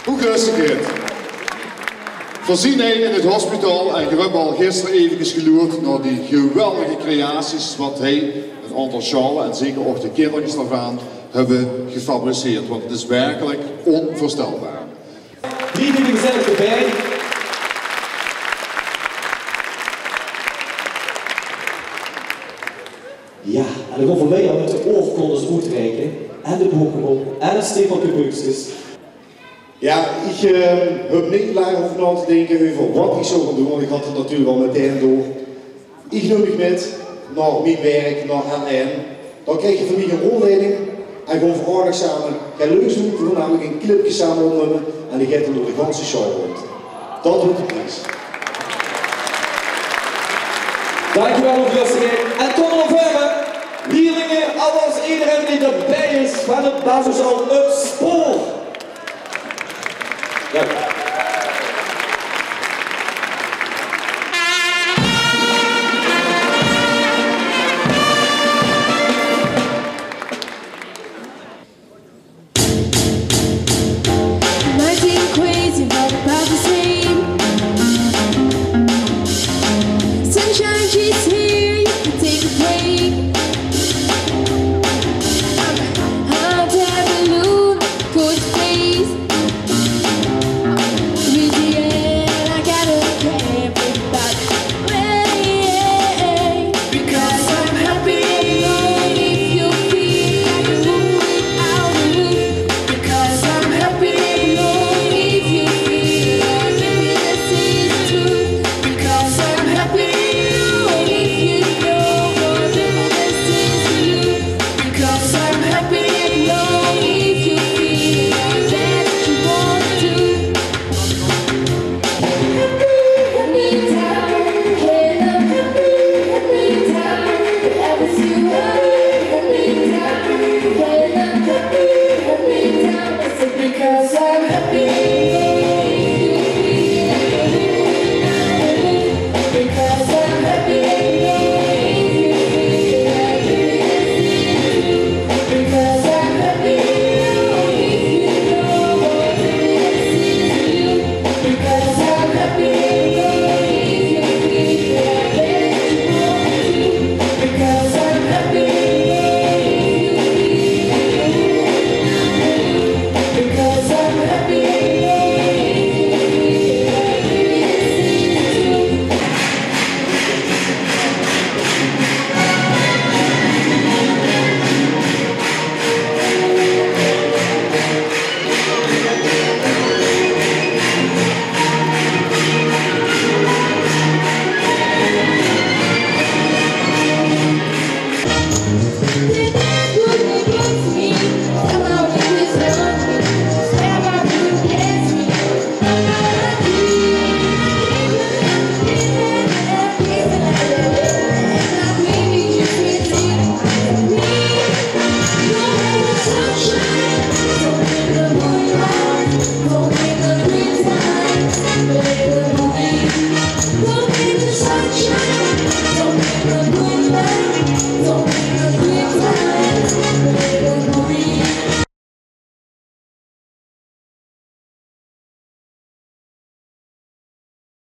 Hoe gelukkig. Voorziening in het hospitaal en je hebt al gisteren even geloerd naar die geweldige creaties wat hij, een aantal schalen en zeker ook de kindertjes daarvan, hebben gefabriceerd. Want het is werkelijk onvoorstelbaar. 3 dingen gezellig erbij. Ja, en dan gaan we wij al met de oorkondes uitreiken. En de Pokémon en het stekeltje buksjes. Ja, ik heb niet lang over na te denken over wat ik zou gaan doen, want ik had het natuurlijk al meteen door. Ik noem ik met naar mijn werk, naar LN. Dan krijg je van mij een rondleiding en gewoon verordig samen gaan leuk doen, we gaan namelijk een clipje samen opnemen en die gaat dan door de ganse show rond. Dat wordt de prijs. Dankjewel voor het luisteren. En tot november, leerlingen, alles iedereen die erbij is van het basisschool Het Spoor. Ja.